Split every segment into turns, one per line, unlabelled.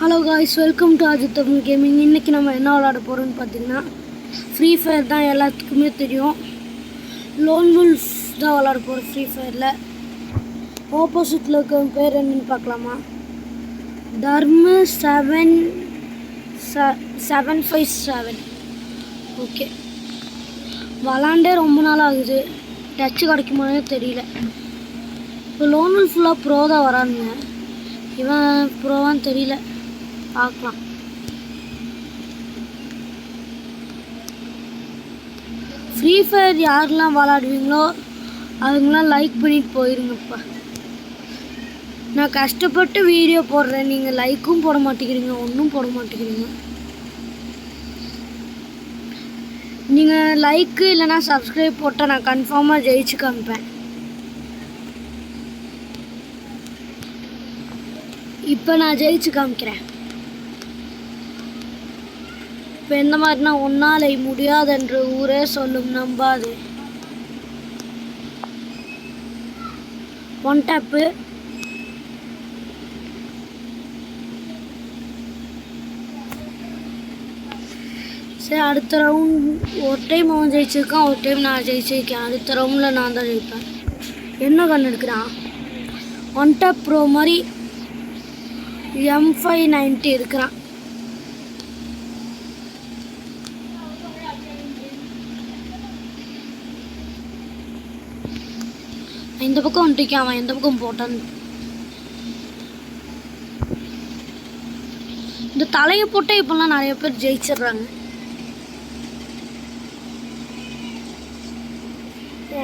Hello guys, welcome to Ajith Tamil gaming. இன்றைக்கி நம்ம என்ன விளாட போகிறோம்னு பார்த்தீங்கன்னா ஃப்ரீ ஃபயர் தான். எல்லாத்துக்குமே தெரியும். லோன் வுல்ஃப் தான் விளாட போகிறோம் ஃப்ரீ ஃபயரில். ஆப்போசிட்டில் இருக்க பேர் என்னன்னு பார்க்கலாமா? தர்மு 757. ஓகே, விளாண்டே ரொம்ப நாள் ஆகுது. டச்சு கிடைக்குமானே தெரியல. இப்போ லோன் வுல்ஃப் ஃபுல்லாக ப்ரோ தான் வரானுங்க. இவன் ப்ரோவான்னு தெரியல, பார்க்கலாம். ஃப்ரீ ஃபயர் யாரெல்லாம் விளாடுவீங்களோ அவங்களாம் லைக் பண்ணிட்டு போயிருங்கப்பா. நான் கஷ்டப்பட்டு வீடியோ போடுறேன், நீங்கள் லைக்கும் போட மாட்டேங்கிறீங்க, ஒன்றும் போட மாட்டேங்கிறீங்க. நீங்கள் லைக்கு இல்லைனா சப்ஸ்கிரைப் போட்டால் நான் கன்ஃபார்மாக ஜெயிச்சு காமிப்பேன். இப்போ நான் ஜெயிச்சு காமிக்கிறேன். இப்போ எந்த மாதிரினா, ஒன்னாலை முடியாதென்று ஊரே சொல்லும் நம்பாது. One tape. சரி, அடுத்த ரவுண்ட் ஒரு டைம் அவன் ஜெயிச்சிருக்கான், ஒரு டைம் நான் ஜெயிச்சிருக்கேன். அடுத்த ரவுண்டில் நான் தான் ஜெயிப்பேன். என்ன கண் எடுக்கிறான்? ஒன் டேப் ப்ரோ மாதிரி M590 இருக்கிறான். இந்த பக்கம் வந்துட்டு அவன் எந்த பக்கம் போட்டான். இந்த தலையை போட்டே இப்பெல்லாம் நிறைய பேர் ஜெயிச்சிடுறாங்க.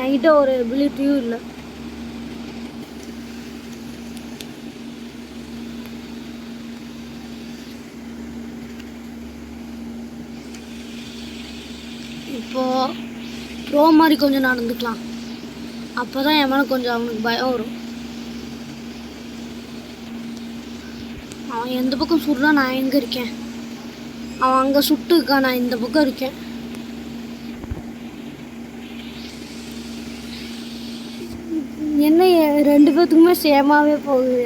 என்கிட்ட ஒரு எபிலிட்டியும் இல்லை. இப்போது ப்ரோ மாதிரி கொஞ்சம் நடந்துக்கலாம். அப்போ தான் என் மேலே கொஞ்சம் அவனுக்கு பயம் வரும். அவன் எந்த பக்கம் சுடுறான், நான் எங்கே இருக்கேன்? அவன் அங்கே சுட்டு இருக்கான், நான் இந்த பக்கம் இருக்கேன். என்ன ரெண்டு பேர்த்துக்குமே சேமாகவே போகுது.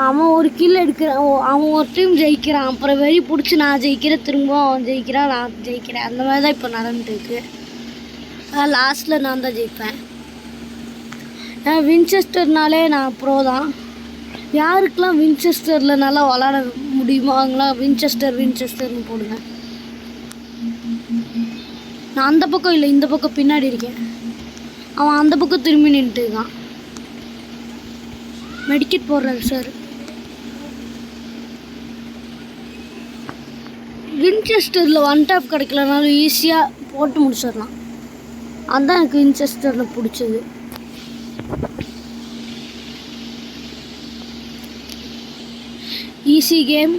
அவன் ஒரு கில் எடுக்கிறான், அவன் ஒரு டைம் ஜெயிக்கிறான், அப்புறம் வெறி பிடிச்சி நான் ஜெயிக்கிறேன், திரும்பவும் அவன் ஜெயிக்கிறான், நான் ஜெயிக்கிறேன். அந்த மாதிரி தான் இப்போ நடந்துருக்கு. லாஸ்ட்டில் நான் தான் ஜெயிப்பேன். வின்செஸ்டர்னாலே நான் ப்ரோ தான். யாருக்கெல்லாம் வின்செஸ்டரில் நல்லா விளாட முடியுமோ அவங்களாம் வின்செஸ்டர்னு போடுங்க. நான் அந்த பக்கம் இல்லை, இந்த பக்கம் பின்னாடி இருக்கேன். அவன் அந்த பக்கம் திரும்பி நின்றுட்டு இருக்கான். மெடிக்கெட் போடுறாரு சார். வின்செஸ்டரில் ஒன் டேப் கிடைக்கலனாலும் ஈஸியாக போட்டு முடிச்சிடலாம். அதுதான் எனக்கு வின்செஸ்டரில் பிடிச்சது. ஈஸி கேம்,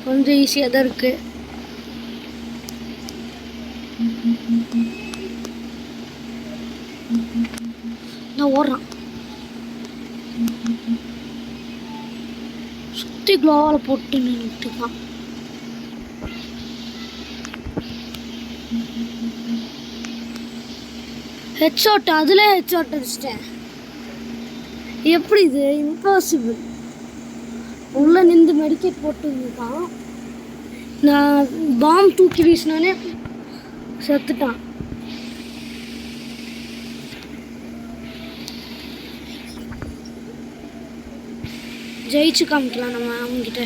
கொஞ்சம் ஈஸியாக தான் இருக்குது. நான் ஓடுறான், சுற்றி க்ளோவால் போட்டு நின்றுட்டுருக்கான். ஹெட்ஷாட், அதில் ஹெட்ஷாட் அடிச்சிட்டேன். எப்படி இது? இம்பாசிபிள். உள்ளே நின்று மெடிக்கேட் போட்டுருக்கான். நான் பாம் தூக்கி வீசினானே செத்துட்டான். ஜெயிச்சு காமிக்கலாம் நம்ம அவங்ககிட்ட.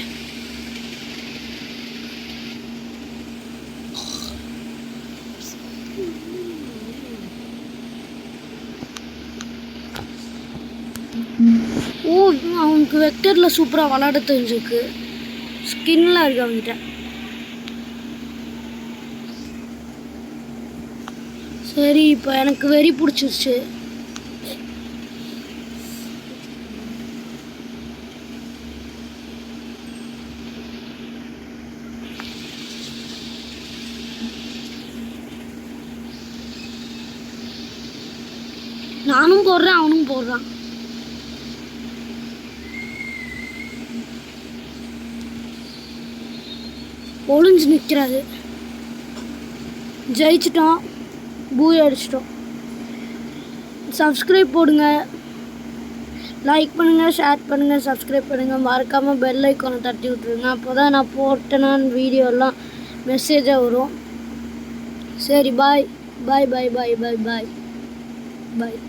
ஓ, அவனுக்கு வெக்டரில் சூப்பராக விளாட தெரிஞ்சிருக்கு. ஸ்கின்லாம் இருக்கு அவங்ககிட்ட. சரி, இப்போ எனக்கு வெறி பிடிச்சிருச்சு. நானும் போடுறேன், அவனும் போடுறான். ஒளிஞ்சு நிற்கிறாரு. ஜெயிச்சிட்டோம், பூய் அடிச்சிட்டோம். சப்ஸ்கிரைப் போடுங்க, லைக் பண்ணுங்கள், ஷேர் பண்ணுங்கள், சப்ஸ்கிரைப் பண்ணுங்கள். மறக்காமல் பெல் ஐக்கானை தட்டி விட்ருங்க. அப்போ தான் நான் போட்டேனான்னு வீடியோலாம் மெசேஜாக வரும். சரி, பாய் பாய் பாய் பாய் பாய் பாய் பாய்.